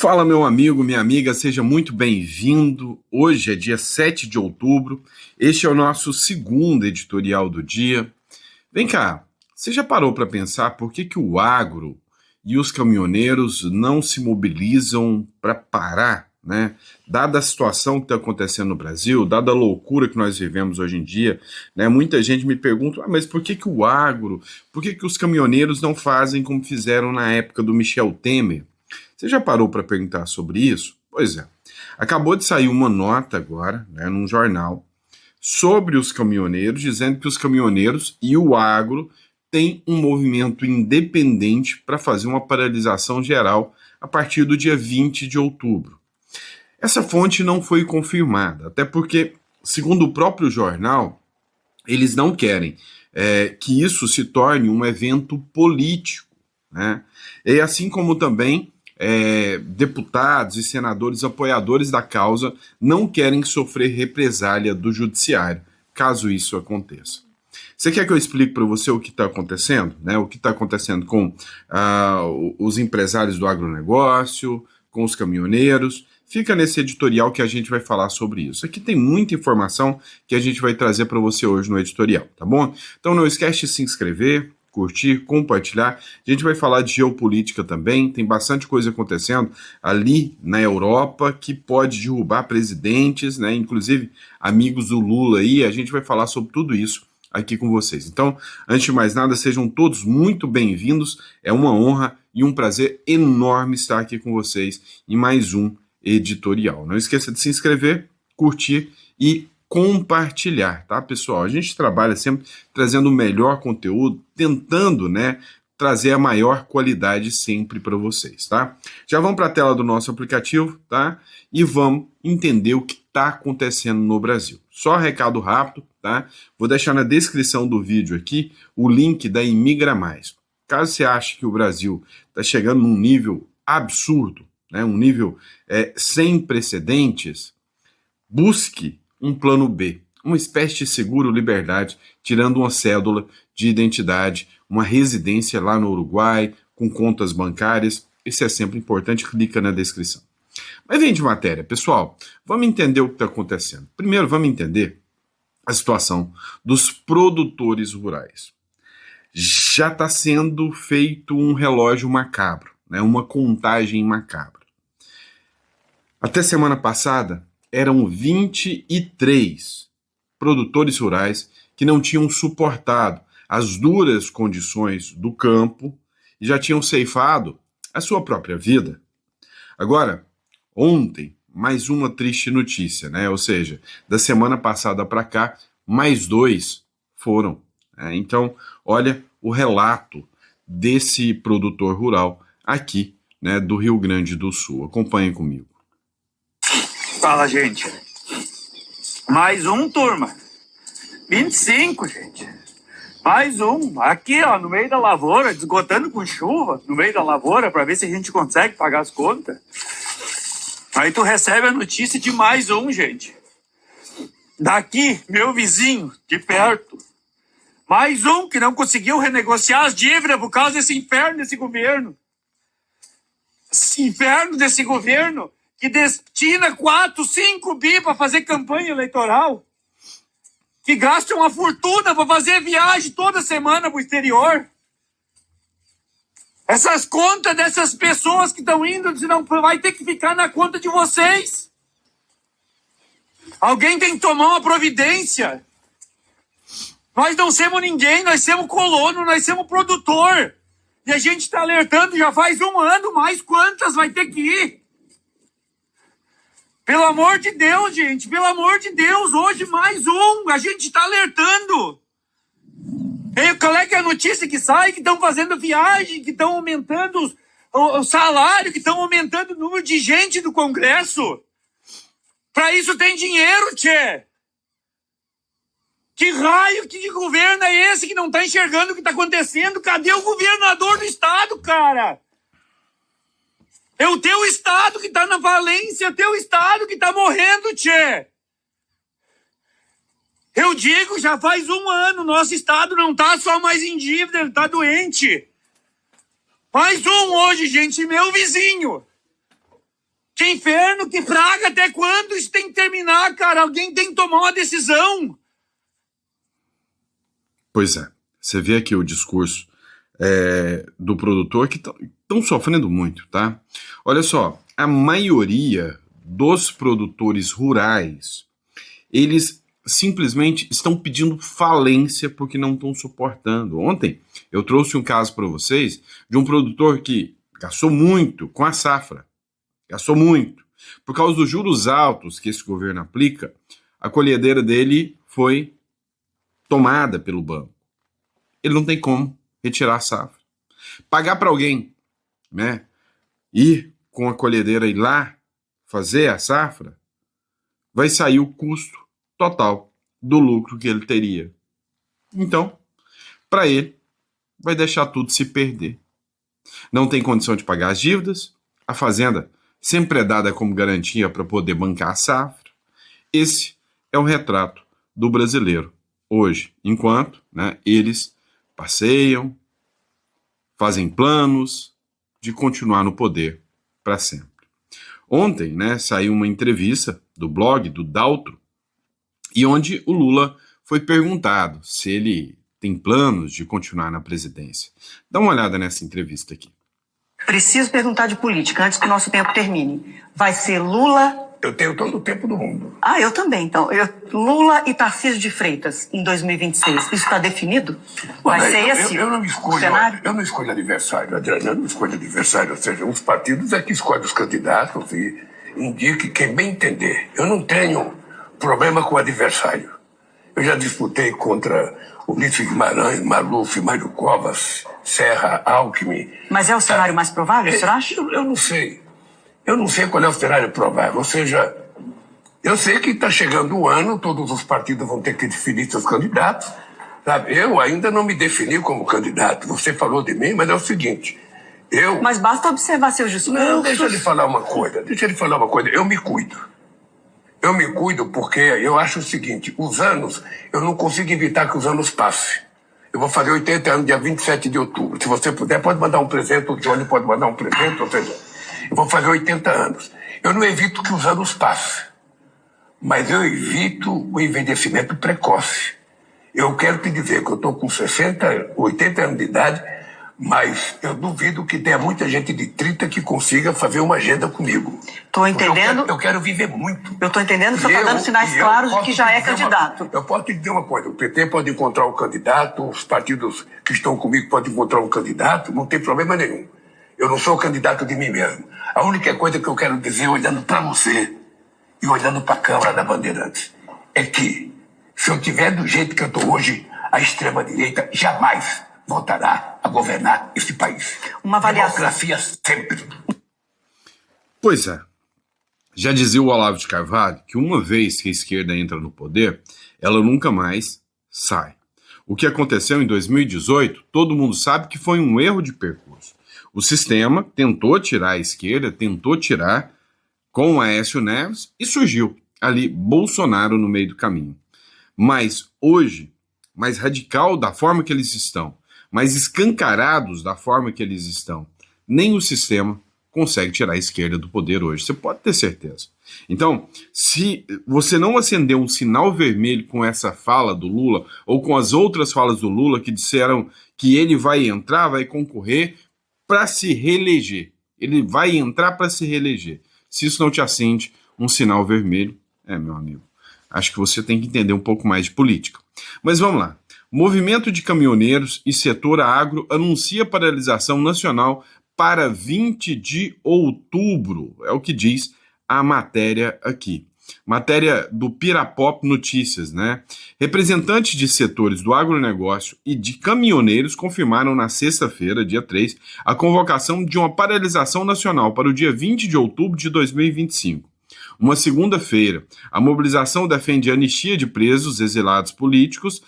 Fala, meu amigo, minha amiga, seja muito bem-vindo. Hoje é dia 7 de outubro, este é o nosso segundo editorial do dia. Vem cá, você já parou para pensar por que o agro e os caminhoneiros não se mobilizam para parar, né? Dada a situação que está acontecendo no Brasil, dada a loucura que nós vivemos hoje em dia, né? Muita gente me pergunta, mas por que o agro, por que os caminhoneiros não fazem como fizeram na época do Michel Temer? Você já parou para perguntar sobre isso? Pois é. Acabou de sair uma nota agora, né, num jornal, sobre os caminhoneiros, dizendo que os caminhoneiros e o agro têm um movimento independente para fazer uma paralisação geral a partir do dia 20 de outubro. Essa fonte não foi confirmada, até porque, segundo o próprio jornal, eles não querem que isso se torne um evento político, né? E assim como também deputados e senadores apoiadores da causa não querem sofrer represália do judiciário, caso isso aconteça. Você quer que eu explique para você o que está acontecendo? Né? O que está acontecendo com os empresários do agronegócio, com os caminhoneiros? Fica nesse editorial que a gente vai falar sobre isso. Aqui tem muita informação que a gente vai trazer para você hoje no editorial, tá bom? Então não esquece de se inscrever, curtir, compartilhar. A gente vai falar de geopolítica também, tem bastante coisa acontecendo ali na Europa que pode derrubar presidentes, né? Inclusive amigos do Lula aí, a gente vai falar sobre tudo isso aqui com vocês. Então, antes de mais nada, sejam todos muito bem-vindos, é uma honra e um prazer enorme estar aqui com vocês em mais um editorial. Não esqueça de se inscrever, curtir e compartilhar, tá, pessoal? A gente trabalha sempre trazendo o melhor conteúdo, tentando, né, trazer a maior qualidade sempre para vocês, tá? Já vamos para a tela do nosso aplicativo, tá? E vamos entender o que está acontecendo no Brasil. Só recado rápido, tá? Vou deixar na descrição do vídeo aqui o link da Imigra Mais. Caso você ache que o Brasil está chegando num nível absurdo, né, um nível sem precedentes, busque um plano B, uma espécie de seguro-liberdade, tirando uma cédula de identidade, uma residência lá no Uruguai, com contas bancárias. Isso é sempre importante, clica na descrição. Mas vem de matéria, pessoal, vamos entender o que está acontecendo. Primeiro, vamos entender a situação dos produtores rurais. Já está sendo feito um relógio macabro, né, uma contagem macabra. Até semana passada, eram 23 produtores rurais que não tinham suportado as duras condições do campo e já tinham ceifado a sua própria vida. Agora, ontem, mais uma triste notícia, né? Ou seja, da semana passada para cá, mais 2 foram. Então, olha o relato desse produtor rural aqui, né, do Rio Grande do Sul. Acompanhem comigo. Fala, gente. Mais um, turma. 25, gente. Mais um. Aqui, ó, no meio da lavoura, desgotando com chuva, no meio da lavoura, para ver se a gente consegue pagar as contas. Aí tu recebe a notícia de mais um, gente. Daqui, meu vizinho, de perto. Mais um que não conseguiu renegociar as dívidas por causa desse inferno desse governo. Esse inferno desse governo que destina 4, 5 bi para fazer campanha eleitoral, que gasta uma fortuna para fazer viagem toda semana para o exterior. Essas contas dessas pessoas que estão indo, senão vai ter que ficar na conta de vocês. Alguém tem que tomar uma providência. Nós não somos ninguém, nós somos colono, nós somos produtor. E a gente está alertando já faz um ano, mais quantas vai ter que ir? Pelo amor de Deus, gente, pelo amor de Deus, hoje mais um, a gente está alertando. E qual é que é a notícia que sai? Que estão fazendo viagem, que estão aumentando o salário, que estão aumentando o número de gente do Congresso. Para isso tem dinheiro, tchê. Que raio de governo é esse que não está enxergando o que está acontecendo? Cadê o governador do estado, cara? É o teu estado que tá na falência, é o teu estado que tá morrendo, tchê. Eu digo, já faz um ano, nosso estado não tá só mais em dívida, ele tá doente. Mais um hoje, gente, meu vizinho. Que inferno, que praga, até quando isso tem que terminar, cara? Alguém tem que tomar uma decisão. Pois é, você vê aqui o discurso do produtor que estão sofrendo muito, tá? Olha só, a maioria dos produtores rurais, eles simplesmente estão pedindo falência porque não estão suportando. Ontem eu trouxe um caso para vocês de um produtor que gastou muito com a safra, gastou muito. Por causa dos juros altos que esse governo aplica, a colhedeira dele foi tomada pelo banco. Ele não tem como retirar a safra. Pagar para alguém, né, ir com a colhedeira e lá fazer a safra, vai sair o custo total do lucro que ele teria. Então, para ele, vai deixar tudo se perder. Não tem condição de pagar as dívidas, a fazenda sempre é dada como garantia para poder bancar a safra. Esse é o retrato do brasileiro hoje, enquanto, né, eles passeiam, fazem planos de continuar no poder para sempre. Ontem, né, saiu uma entrevista do blog do Daltro, e onde o Lula foi perguntado se ele tem planos de continuar na presidência. Dá uma olhada nessa entrevista aqui. Preciso perguntar de política antes que o nosso tempo termine. Vai ser Lula... Eu tenho todo o tempo do mundo. Ah, eu também, então. Lula e Tarcísio de Freitas em 2026. Isso está definido? Vai ser esse eu não escolho, cenário? Eu não escolho adversário, Adriana. Eu não escolho adversário. Ou seja, os partidos é que escolhem os candidatos e indique quem bem entender. Eu não tenho problema com o adversário. Eu já disputei contra Ulisses Guimarães, Maluf, Mário Covas, Serra, Alckmin. Mas é o cenário mais provável, o senhor acha? Eu não sei. Eu não sei qual é o cenário provável. Ou seja, eu sei que está chegando o ano, todos os partidos vão ter que definir seus candidatos. Sabe? Eu ainda não me defini como candidato. Você falou de mim, mas é o seguinte. Mas basta observar seus discursos. Não, deixa ele falar uma coisa. Eu me cuido. Eu me cuido porque eu acho o seguinte. Os anos, eu não consigo evitar que os anos passem. Eu vou fazer 80 anos dia 27 de outubro. Se você puder, pode mandar um presente. O Johnny pode mandar um presente. Ou seja, eu vou fazer 80 anos. Eu não evito que os anos passem, mas eu evito o envelhecimento precoce. Eu quero te dizer que eu estou com 60, 80 anos de idade, mas eu duvido que tenha muita gente de 30 que consiga fazer uma agenda comigo. Estou entendendo. Eu quero viver muito. Eu estou entendendo que você está dando sinais claros de que já é candidato. Eu posso te dizer uma coisa. O PT pode encontrar um candidato, os partidos que estão comigo podem encontrar um candidato, não tem problema nenhum. Eu não sou candidato de mim mesmo. A única coisa que eu quero dizer, olhando para você e olhando para a Câmara da Bandeirantes, é que, se eu tiver do jeito que eu estou hoje, a extrema-direita jamais voltará a governar esse país. Uma avaliação. Democracia sempre. Pois é. Já dizia o Olavo de Carvalho que uma vez que a esquerda entra no poder, ela nunca mais sai. O que aconteceu em 2018, todo mundo sabe que foi um erro de percurso. O sistema tentou tirar a esquerda, tentou tirar com o Aécio Neves e surgiu ali Bolsonaro no meio do caminho. Mas hoje, mais radical da forma que eles estão, mais escancarados da forma que eles estão, nem o sistema consegue tirar a esquerda do poder hoje. Você pode ter certeza. Então, se você não acendeu um sinal vermelho com essa fala do Lula, ou com as outras falas do Lula que disseram que ele vai entrar, vai concorrer para se reeleger. Ele vai entrar para se reeleger. Se isso não te acende um sinal vermelho, meu amigo, acho que você tem que entender um pouco mais de política. Mas vamos lá. Movimento de caminhoneiros e setor agro anuncia paralisação nacional para 20 de outubro. É o que diz a matéria aqui. Matéria do Pirapop Notícias, né? Representantes de setores do agronegócio e de caminhoneiros confirmaram na sexta-feira, dia 3, a convocação de uma paralisação nacional para o dia 20 de outubro de 2025. Uma segunda-feira, a mobilização defende a anistia de presos, exilados políticos,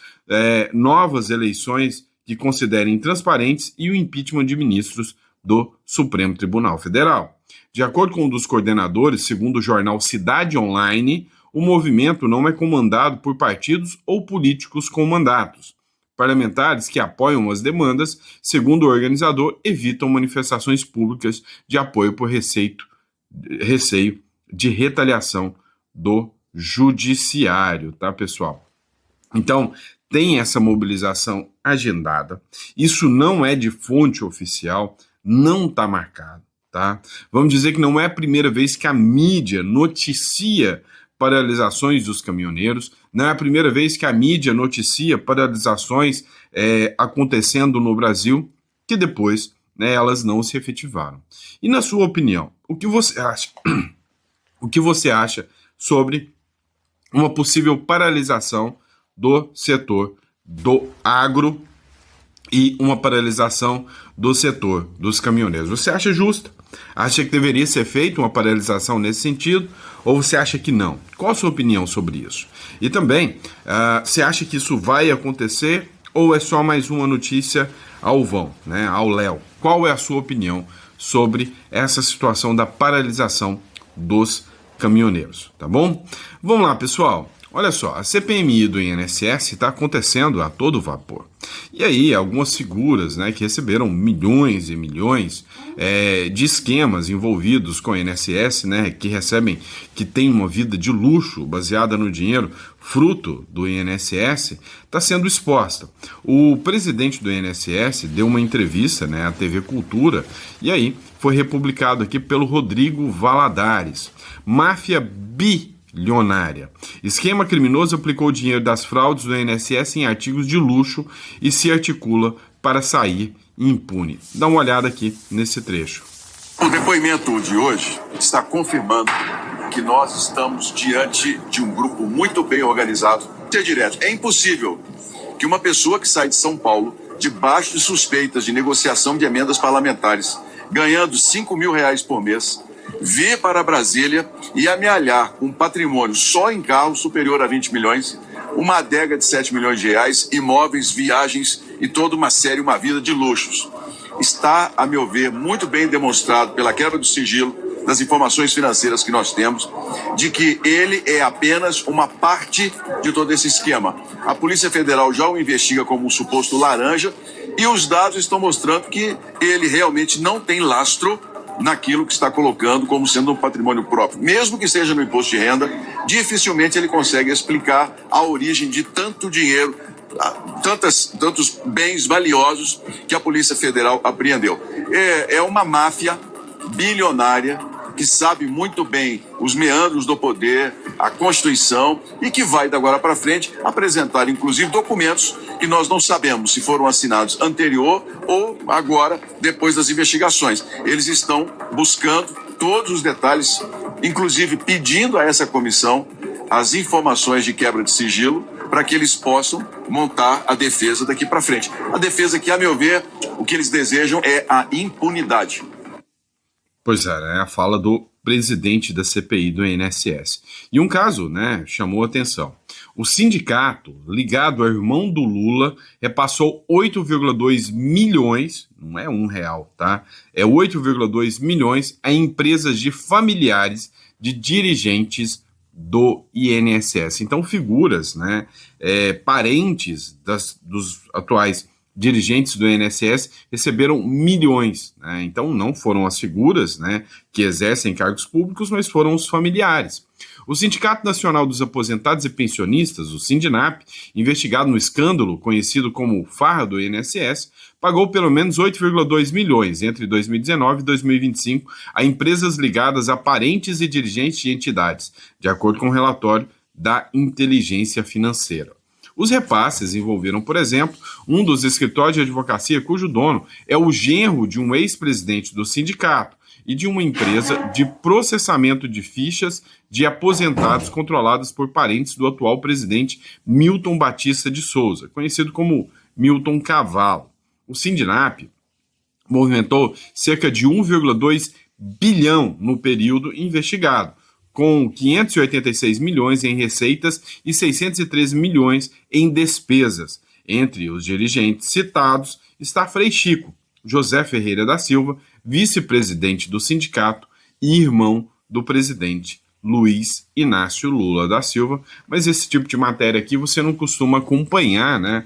novas eleições que considerem transparentes e o impeachment de ministros do Supremo Tribunal Federal. De acordo com um dos coordenadores, segundo o jornal Cidade Online, o movimento não é comandado por partidos ou políticos com mandatos. Parlamentares que apoiam as demandas, segundo o organizador, evitam manifestações públicas de apoio por receio receio de retaliação do judiciário, tá, pessoal? Então, tem essa mobilização agendada. Isso não é de fonte oficial, não está marcado, tá? Vamos dizer que não é a primeira vez que a mídia noticia paralisações dos caminhoneiros, não é a primeira vez que a mídia noticia paralisações acontecendo no Brasil, que depois, né, elas não se efetivaram. E na sua opinião, o que você acha? O que você acha sobre uma possível paralisação do setor do agro e uma paralisação do setor dos caminhoneiros? Você acha justa? Acha que deveria ser feita uma paralisação nesse sentido? Ou você acha que não? Qual a sua opinião sobre isso? E também, você acha que isso vai acontecer ou é só mais uma notícia ao vão, né, ao léu? Qual é a sua opinião sobre essa situação da paralisação dos caminhoneiros, tá bom? Vamos lá, pessoal. Olha só, a CPMI do INSS está acontecendo a todo vapor. E aí, algumas figuras, né, que receberam milhões e milhões de esquemas envolvidos com o INSS, né, que têm uma vida de luxo baseada no dinheiro fruto do INSS, está sendo exposta. O presidente do INSS deu uma entrevista, né, à TV Cultura, e aí foi republicado aqui pelo Rodrigo Valadares. Máfia bilionária. Esquema criminoso aplicou dinheiro das fraudes do INSS em artigos de luxo e se articula para sair impune. Dá uma olhada aqui nesse trecho. O depoimento de hoje está confirmando que nós estamos diante de um grupo muito bem organizado. Ser direto, é impossível que uma pessoa que sai de São Paulo, debaixo de suspeitas de negociação de emendas parlamentares, ganhando R$5.000 por mês, vir para Brasília e amealhar um patrimônio só em carro superior a 20 milhões, uma adega de 7 milhões de reais, imóveis, viagens e toda uma vida de luxos. Está, a meu ver, muito bem demonstrado pela quebra do sigilo das informações financeiras que nós temos, de que ele é apenas uma parte de todo esse esquema. A Polícia Federal já o investiga como um suposto laranja e os dados estão mostrando que ele realmente não tem lastro naquilo que está colocando como sendo um patrimônio próprio. Mesmo que seja no imposto de renda, dificilmente ele consegue explicar a origem de tanto dinheiro, tantos bens valiosos que a Polícia Federal apreendeu. É uma máfia bilionária que sabe muito bem os meandros do poder, a Constituição, e que vai, de agora para frente, apresentar, inclusive, documentos que nós não sabemos se foram assinados anterior ou agora, depois das investigações. Eles estão buscando todos os detalhes, inclusive pedindo a essa comissão as informações de quebra de sigilo para que eles possam montar a defesa daqui para frente. A defesa que, a meu ver, o que eles desejam é a impunidade. Pois é, né, a fala do presidente da CPI do INSS. E um caso, né, chamou a atenção. O sindicato ligado ao irmão do Lula repassou 8,2 milhões, não é R$1, tá? É 8,2 milhões a empresas de familiares de dirigentes do INSS. Então, figuras, né, parentes dos atuais dirigentes do INSS receberam milhões, né? Então não foram as figuras, né, que exercem cargos públicos, mas foram os familiares. O Sindicato Nacional dos Aposentados e Pensionistas, o Sindinap, investigado no escândalo conhecido como farra do INSS, pagou pelo menos 8,2 milhões entre 2019 e 2025 a empresas ligadas a parentes e dirigentes de entidades, de acordo com o relatório da Inteligência Financeira. Os repasses envolveram, por exemplo, um dos escritórios de advocacia cujo dono é o genro de um ex-presidente do sindicato e de uma empresa de processamento de fichas de aposentados controladas por parentes do atual presidente Milton Batista de Souza, conhecido como Milton Cavalo. O Sindinap movimentou cerca de 1,2 bilhão no período investigado, com 586 milhões em receitas e 613 milhões em despesas. Entre os dirigentes citados está Frei Chico, José Ferreira da Silva, vice-presidente do sindicato e irmão do presidente Luiz Inácio Lula da Silva. Mas esse tipo de matéria aqui você não costuma acompanhar, né,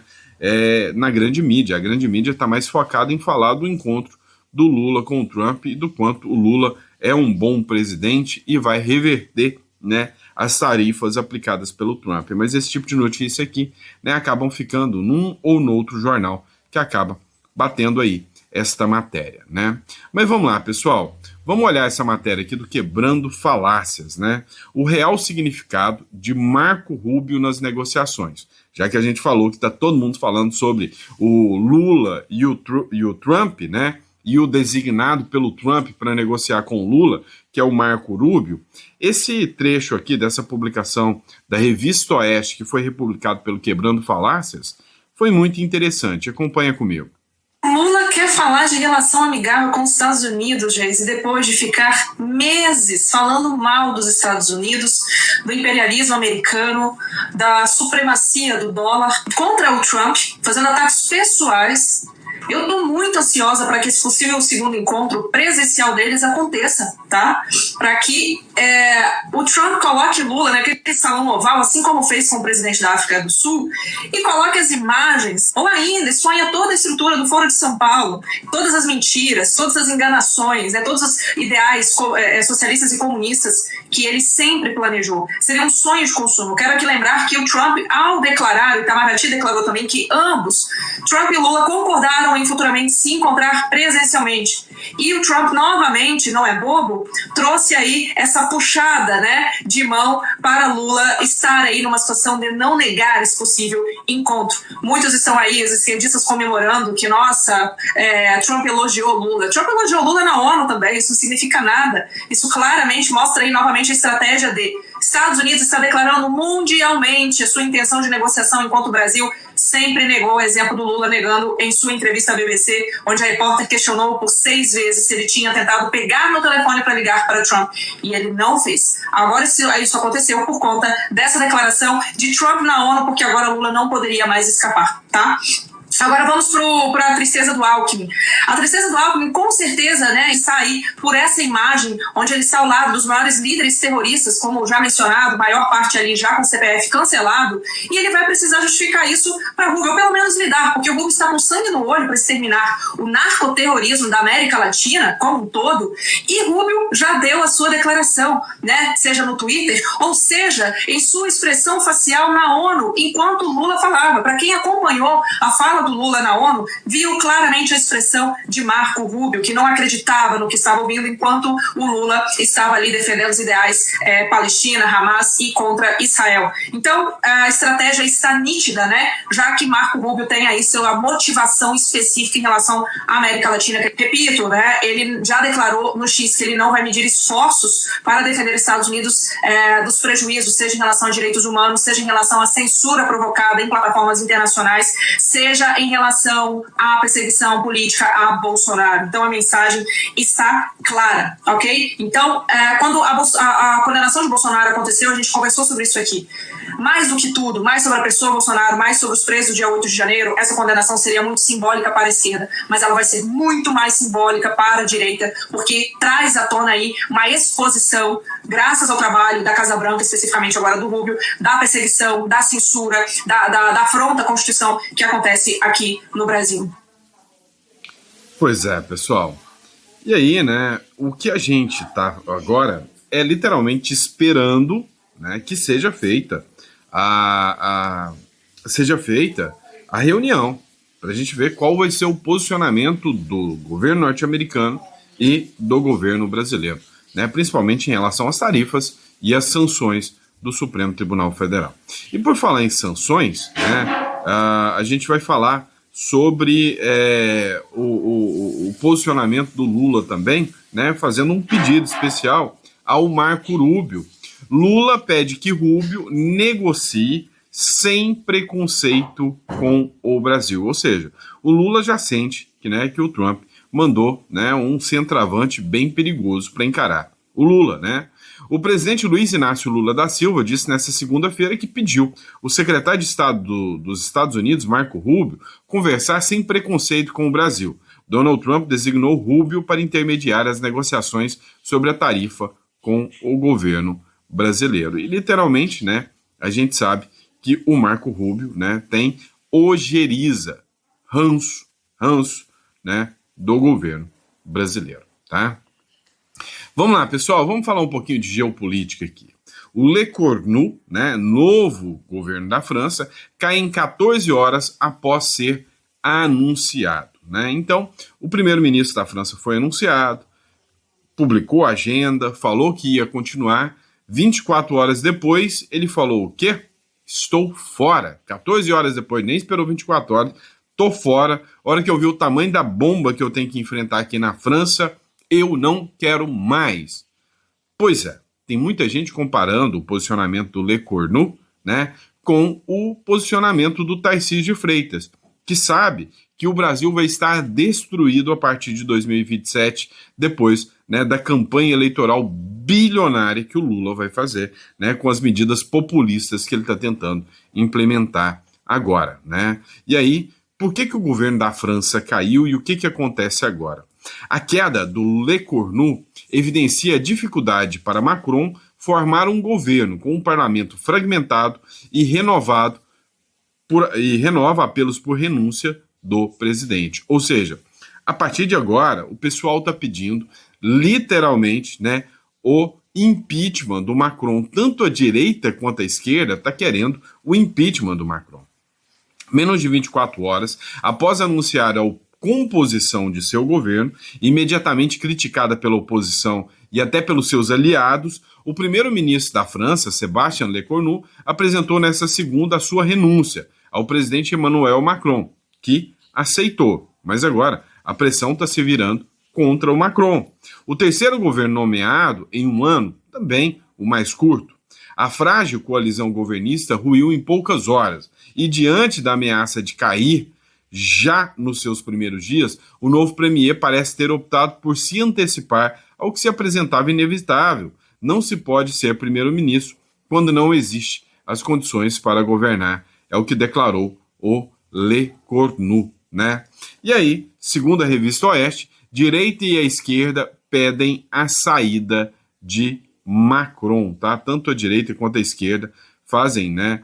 na grande mídia. A grande mídia está mais focada em falar do encontro do Lula com o Trump e do quanto o Lula é um bom presidente e vai reverter, né, as tarifas aplicadas pelo Trump. Mas esse tipo de notícia aqui, né, acabam ficando num ou no outro jornal que acaba batendo aí esta matéria, né? Mas vamos lá, pessoal. Vamos olhar essa matéria aqui do Quebrando Falácias, né? O real significado de Marco Rubio nas negociações. Já que a gente falou que está todo mundo falando sobre o Lula e o Trump, né? E o designado pelo Trump para negociar com o Lula, que é o Marco Rubio. Esse trecho aqui dessa publicação da Revista Oeste, que foi republicado pelo Quebrando Falácias, foi muito interessante. Acompanha comigo. Lula quer falar de relação amigável com os Estados Unidos, Geis, e depois de ficar meses falando mal dos Estados Unidos, do imperialismo americano, da supremacia do dólar contra o Trump, fazendo ataques pessoais. Eu estou muito ansiosa para que esse possível segundo encontro presencial deles aconteça, tá? Para que o Trump coloque Lula naquele salão oval, assim como fez com o presidente da África do Sul, e coloque as imagens, ou ainda exponha toda a estrutura do Foro de São Paulo, todas as mentiras, todas as enganações, todos os ideais socialistas e comunistas que ele sempre planejou. Seria um sonho de consumo. Quero aqui lembrar que o Trump, ao declarar, o Itamaraty declarou também que ambos, Trump e Lula, concordaram em futuramente se encontrar presencialmente. E o Trump, novamente, não é bobo, trouxe aí essa puxada, né, de mão para Lula estar aí numa situação de não negar esse possível encontro. Muitos estão aí, os esquerdistas, comemorando que, nossa, Trump elogiou Lula. Trump elogiou Lula na ONU também, isso não significa nada. Isso claramente mostra aí novamente a estratégia de Estados Unidos está declarando mundialmente a sua intenção de negociação, enquanto o Brasil sempre negou, o exemplo do Lula negando em sua entrevista à BBC, onde a repórter questionou por 6 vezes se ele tinha tentado pegar no telefone para ligar para Trump, e ele não fez. Agora isso aconteceu por conta dessa declaração de Trump na ONU, porque agora Lula não poderia mais escapar, tá? Agora vamos para a tristeza do Alckmin. A tristeza do Alckmin, com certeza, né, está aí por essa imagem, onde ele está ao lado dos maiores líderes terroristas, como já mencionado, maior parte ali já com o CPF cancelado, e ele vai precisar justificar isso para Rubio, ou pelo menos lidar, porque o Rubio está com sangue no olho para exterminar o narcoterrorismo da América Latina como um todo, e Rubio já deu a sua declaração, né, seja no Twitter, ou seja, em sua expressão facial na ONU, enquanto Lula falava. Para quem acompanhou a fala do Lula na ONU, viu claramente a expressão de Marco Rubio, que não acreditava no que estava ouvindo, enquanto o Lula estava ali defendendo os ideais Palestina, Hamas e contra Israel. Então, a estratégia está nítida, né? Já que Marco Rubio tem aí sua motivação específica em relação à América Latina. Repito, né? Ele já declarou no X que ele não vai medir esforços para defender os Estados Unidos dos prejuízos, seja em relação a direitos humanos, seja em relação à censura provocada em plataformas internacionais, seja em relação à perseguição política a Bolsonaro. Então a mensagem está clara, ok? Então, quando a condenação de Bolsonaro aconteceu, a gente conversou sobre isso aqui. Mais do que tudo, mais sobre a pessoa Bolsonaro, mais sobre os presos do dia 8 de janeiro, essa condenação seria muito simbólica para a esquerda, mas ela vai ser muito mais simbólica para a direita, porque traz à tona aí uma exposição, graças ao trabalho da Casa Branca, especificamente agora do Rubio, da perseguição, da censura, da afronta à Constituição que acontece aqui no Brasil. Pois é, pessoal. E aí, né, o que a gente tá agora é literalmente esperando, né, que seja feita a reunião, para a gente ver qual vai ser o posicionamento do governo norte-americano e do governo brasileiro, né, principalmente em relação às tarifas e às sanções do Supremo Tribunal Federal. E por falar em sanções, né, a gente vai falar sobre o posicionamento do Lula também, né, fazendo um pedido especial ao Marco Rubio. Lula pede que Rubio negocie sem preconceito com o Brasil. Ou seja, o Lula já sente que o Trump mandou, né, um centroavante bem perigoso para encarar o Lula, né? O presidente Luiz Inácio Lula da Silva disse nesta segunda-feira que pediu o secretário de Estado dos Estados Unidos, Marco Rubio, conversar sem preconceito com o Brasil. Donald Trump designou Rubio para intermediar as negociações sobre a tarifa com o governo brasileiro. E literalmente, né, a gente sabe que o Marco Rubio, né, tem ojeriza, ranço, né, do governo brasileiro, tá? Vamos lá, pessoal, vamos falar um pouquinho de geopolítica aqui. O Le Cornu, né, novo governo da França, cai em 14 horas após ser anunciado, né? Então, o primeiro-ministro da França foi anunciado, publicou a agenda, falou que ia continuar. 24 horas depois, ele falou o quê? Estou fora. 14 horas depois, nem esperou 24 horas, tô fora. A hora que eu vi o tamanho da bomba que eu tenho que enfrentar aqui na França, eu não quero mais. Pois é, tem muita gente comparando o posicionamento do Le Cornu, né, com o posicionamento do Tarcísio de Freitas, que sabe que o Brasil vai estar destruído a partir de 2027, depois, né, da campanha eleitoral bilionária que o Lula vai fazer, né, com as medidas populistas que ele está tentando implementar agora, né? E aí, por que o governo da França caiu e o que acontece agora? A queda do Le Cornu evidencia a dificuldade para Macron formar um governo com um parlamento fragmentado e renova apelos por renúncia do presidente. Ou seja, a partir de agora, o pessoal está pedindo, literalmente, né, o impeachment do Macron. Tanto a direita quanto a esquerda está querendo o impeachment do Macron. Menos de 24 horas após anunciar a composição de seu governo, imediatamente criticada pela oposição e até pelos seus aliados, o primeiro-ministro da França, Sébastien Lecornu, apresentou nesta segunda a sua renúncia ao presidente Emmanuel Macron, que aceitou. Mas agora a pressão está se virando contra o Macron. O terceiro governo nomeado em um ano, também o mais curto. A frágil coalizão governista ruiu em poucas horas e, diante da ameaça de cair, já nos seus primeiros dias, o novo premier parece ter optado por se antecipar ao que se apresentava inevitável. Não se pode ser primeiro-ministro quando não existe as condições para governar. É o que declarou o Le Cornu, né? E aí, segundo a revista Oeste, direita e a esquerda pedem a saída de Macron, tá? Tanto a direita quanto a esquerda fazem, né,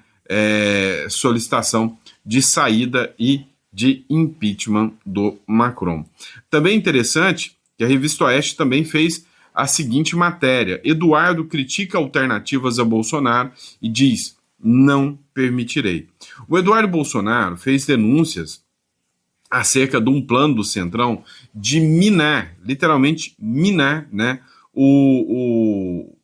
solicitação de saída e de impeachment do Macron. Também é interessante que a revista Oeste também fez a seguinte matéria: Eduardo critica alternativas a Bolsonaro e diz: não permitirei. O Eduardo Bolsonaro fez denúncias acerca de um plano do Centrão de minar, literalmente minar, né, o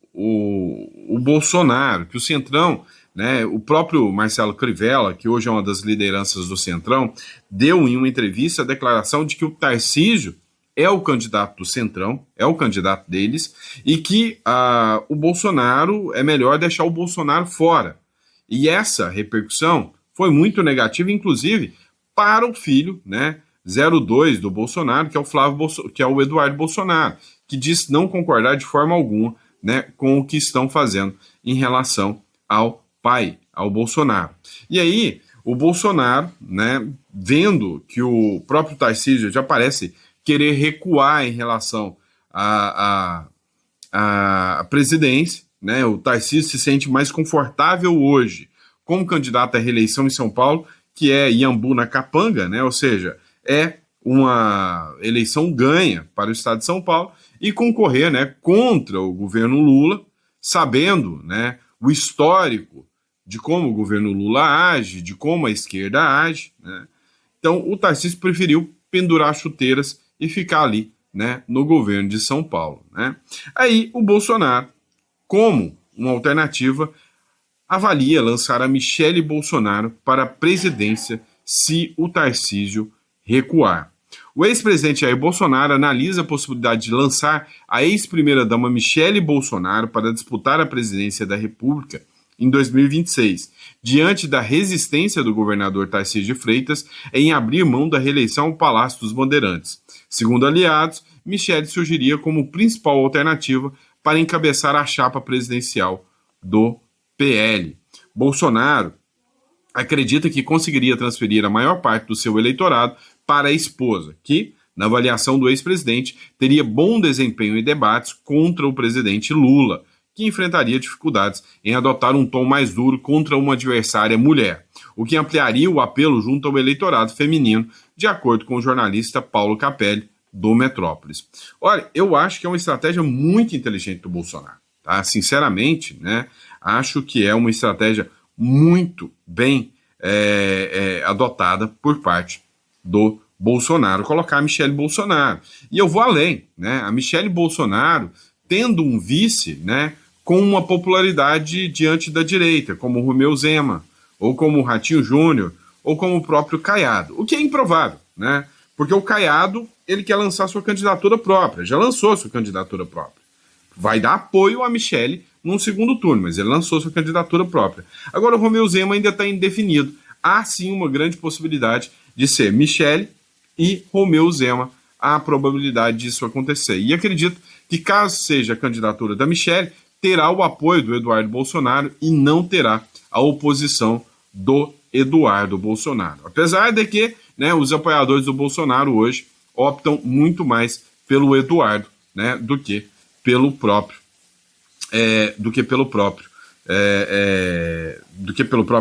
Bolsonaro, que o Centrão, né, o próprio Marcelo Crivella, que hoje é uma das lideranças do Centrão, deu em uma entrevista a declaração de que o Tarcísio é o candidato do Centrão, é o candidato deles, e que o Bolsonaro, é melhor deixar o Bolsonaro fora. E essa repercussão foi muito negativa, inclusive, para o filho, né, 02 do Bolsonaro, que é o que é o Eduardo Bolsonaro, que diz não concordar de forma alguma, né, com o que estão fazendo em relação ao pai, ao Bolsonaro. E aí, o Bolsonaro, né, vendo que o próprio Tarcísio já parece querer recuar em relação à presidência, né, o Tarcísio se sente mais confortável hoje como candidato à reeleição em São Paulo, que é Iambu na Capanga, né, ou seja, é uma eleição ganha para o estado de São Paulo, e concorrer, né, contra o governo Lula, sabendo, né, o histórico de como o governo Lula age, de como a esquerda age, né? Então o Tarcísio preferiu pendurar chuteiras e ficar ali, né, no governo de São Paulo, né? Aí o Bolsonaro, como uma alternativa, avalia lançar a Michele Bolsonaro para a presidência se o Tarcísio recuar. O ex-presidente Jair Bolsonaro analisa a possibilidade de lançar a ex-primeira-dama Michele Bolsonaro para disputar a presidência da República em 2026, diante da resistência do governador Tarcísio de Freitas em abrir mão da reeleição ao Palácio dos Bandeirantes. Segundo aliados, Michele surgiria como principal alternativa para encabeçar a chapa presidencial do PL. Bolsonaro acredita que conseguiria transferir a maior parte do seu eleitorado para a esposa, que, na avaliação do ex-presidente, teria bom desempenho em debates contra o presidente Lula, que enfrentaria dificuldades em adotar um tom mais duro contra uma adversária mulher, o que ampliaria o apelo junto ao eleitorado feminino, de acordo com o jornalista Paulo Capelli, do Metrópolis. Olha, eu acho que é uma estratégia muito inteligente do Bolsonaro, tá? Sinceramente, né? Acho que é uma estratégia muito bem adotada por parte do Bolsonaro, colocar a Michele Bolsonaro. E eu vou além, né? A Michele Bolsonaro tendo um vice, né, com uma popularidade diante da direita, como o Romeu Zema, ou como o Ratinho Júnior, ou como o próprio Caiado, o que é improvável, né? Porque o Caiado, ele quer lançar sua candidatura própria, já lançou sua candidatura própria. Vai dar apoio a Michele num segundo turno, mas ele lançou sua candidatura própria. Agora o Romeu Zema ainda está indefinido. Há sim uma grande possibilidade de ser Michele e Romeu Zema, há a probabilidade disso acontecer. E acredito que caso seja a candidatura da Michele, terá o apoio do Eduardo Bolsonaro e não terá a oposição do Eduardo Bolsonaro. Apesar de que, né, os apoiadores do Bolsonaro hoje optam muito mais pelo Eduardo, né, do que pelo próprio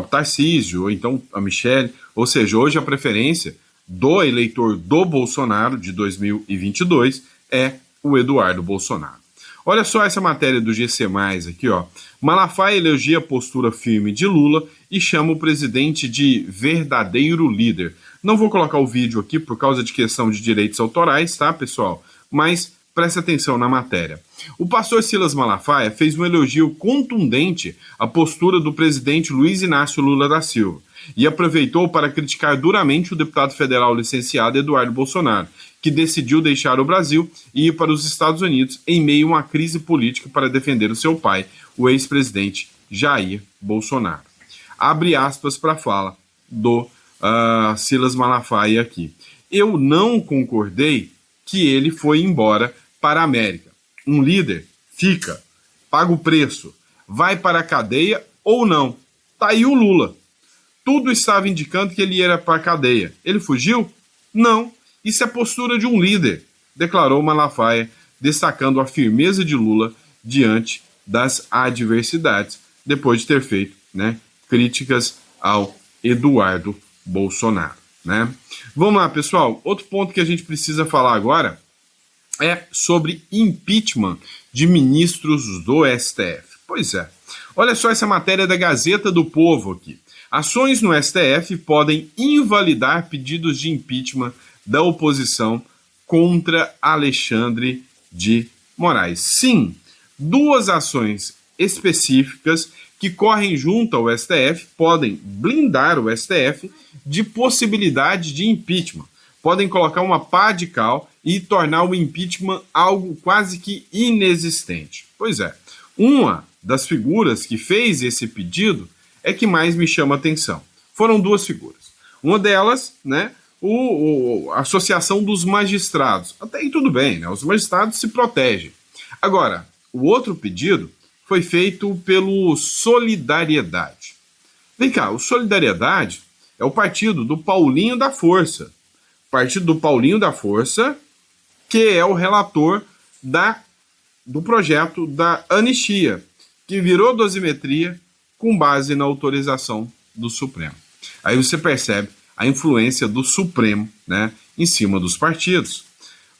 Tarcísio, ou então a Michele. Ou seja, hoje a preferência do eleitor do Bolsonaro de 2022 é o Eduardo Bolsonaro. Olha só essa matéria do GC+, aqui, ó. Malafaia elogia a postura firme de Lula e chama o presidente de verdadeiro líder. Não vou colocar o vídeo aqui por causa de questão de direitos autorais, tá, pessoal? Mas preste atenção na matéria. O pastor Silas Malafaia fez um elogio contundente à postura do presidente Luiz Inácio Lula da Silva e aproveitou para criticar duramente o deputado federal licenciado Eduardo Bolsonaro, que decidiu deixar o Brasil e ir para os Estados Unidos em meio a uma crise política para defender o seu pai, o ex-presidente Jair Bolsonaro. Abre aspas para a fala do Silas Malafaia aqui. Eu não concordei que ele foi embora para a América. Um líder fica, paga o preço, vai para a cadeia ou não. Tá aí o Lula. Tudo estava indicando que ele ia para a cadeia. Ele fugiu? Não. Isso é postura de um líder, declarou Malafaia, destacando a firmeza de Lula diante das adversidades, depois de ter feito, né, críticas ao Eduardo Bolsonaro, né? Vamos lá, pessoal. Outro ponto que a gente precisa falar agora é sobre impeachment de ministros do STF. Pois é. Olha só essa matéria da Gazeta do Povo aqui. Ações no STF podem invalidar pedidos de impeachment da oposição contra Alexandre de Moraes. Sim, duas ações específicas que correm junto ao STF podem blindar o STF de possibilidade de impeachment. Podem colocar uma pá de cal e tornar o impeachment algo quase que inexistente. Pois é, uma das figuras que fez esse pedido é que mais me chama a atenção. Foram duas figuras. Uma delas, né, a Associação dos Magistrados. Até aí tudo bem, né? Os magistrados se protegem. Agora, o outro pedido foi feito pelo Solidariedade. Vem cá, o Solidariedade é o partido do Paulinho da Força. Partido do Paulinho da Força, que é o relator do projeto da anistia, que virou dosimetria com base na autorização do Supremo. Aí você percebe a influência do Supremo, né, em cima dos partidos.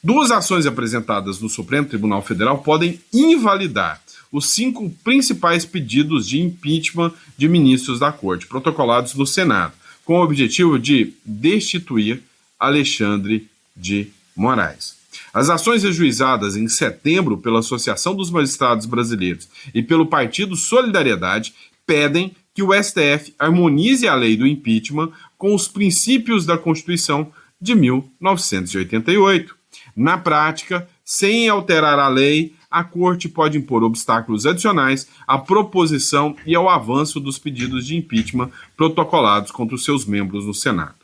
Duas ações apresentadas no Supremo Tribunal Federal podem invalidar os 5 principais pedidos de impeachment de ministros da Corte, protocolados no Senado, com o objetivo de destituir Alexandre de Moraes. As ações ajuizadas em setembro pela Associação dos Magistrados Brasileiros e pelo Partido Solidariedade pedem que o STF harmonize a lei do impeachment com os princípios da Constituição de 1988. Na prática, sem alterar a lei, a Corte pode impor obstáculos adicionais à proposição e ao avanço dos pedidos de impeachment protocolados contra os seus membros no Senado.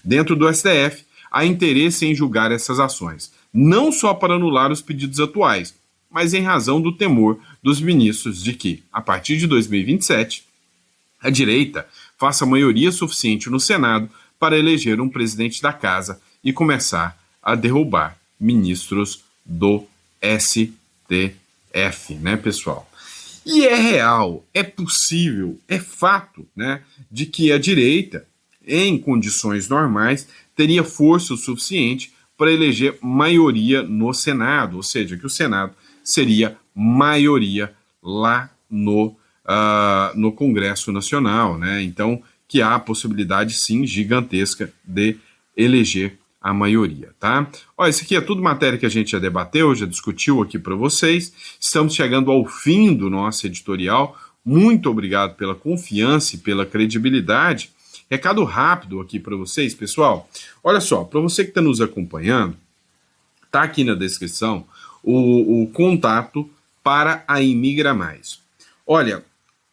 Dentro do STF, há interesse em julgar essas ações, não só para anular os pedidos atuais, mas em razão do temor dos ministros de que, a partir de 2027, a direita faça maioria suficiente no Senado para eleger um presidente da Casa e começar a derrubar ministros do STF, né, pessoal? E é real, é possível, é fato, né, de que a direita, em condições normais, teria força o suficiente para eleger maioria no Senado, ou seja, que o Senado seria maioria lá no Congresso Nacional, né? Então, que há a possibilidade, sim, gigantesca de eleger a maioria, tá? Ó, isso aqui é tudo matéria que a gente já debateu, já discutiu aqui para vocês. Estamos chegando ao fim do nosso editorial. Muito obrigado pela confiança e pela credibilidade. Recado rápido aqui para vocês, pessoal. Olha só, para você que está nos acompanhando, tá aqui na descrição o contato para a Imigra Mais. Olha,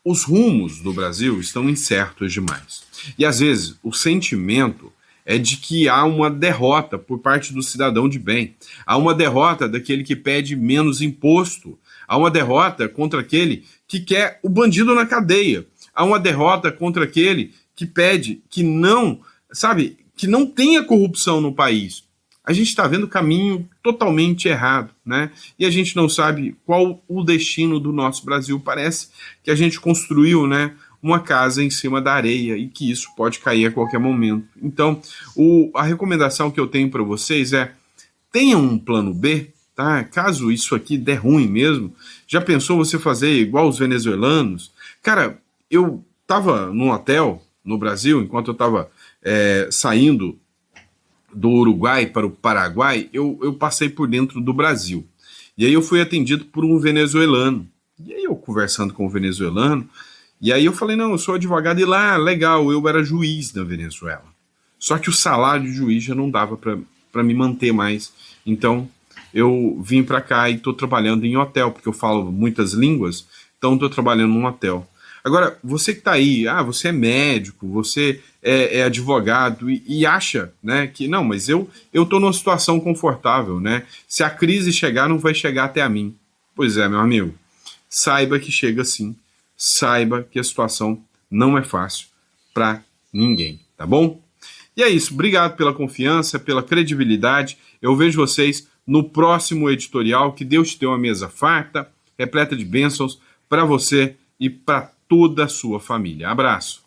os rumos do Brasil estão incertos demais. E às vezes o sentimento é de que há uma derrota por parte do cidadão de bem. Há uma derrota daquele que pede menos imposto. Há uma derrota contra aquele que quer o bandido na cadeia. Há uma derrota contra aquele que pede que não, sabe, que não tenha corrupção no país. A gente está vendo o caminho totalmente errado, né? E a gente não sabe qual o destino do nosso Brasil. Parece que a gente construiu, né, uma casa em cima da areia e que isso pode cair a qualquer momento. Então, a recomendação que eu tenho para vocês é: tenham um plano B, tá? Caso isso aqui der ruim mesmo. Já pensou você fazer igual os venezuelanos? Cara, eu estava num hotel no Brasil, enquanto eu estava saindo do Uruguai para o Paraguai, eu passei por dentro do Brasil. E aí eu fui atendido por um venezuelano. E aí eu conversando com o venezuelano, e aí eu falei, não, eu sou advogado, e lá, legal, eu era juiz na Venezuela. Só que o salário de juiz já não dava para me manter mais. Então eu vim para cá e estou trabalhando em hotel, porque eu falo muitas línguas, então estou trabalhando num hotel. Agora, você que está aí, você é médico, você é advogado e acha, né, que não, mas eu estou numa situação confortável, né? Se a crise chegar, não vai chegar até a mim. Pois é, meu amigo, saiba que chega sim, saiba que a situação não é fácil para ninguém, tá bom? E é isso, obrigado pela confiança, pela credibilidade. Eu vejo vocês no próximo editorial. Que Deus te dê uma mesa farta, repleta de bênçãos para você e para toda a sua família. Abraço.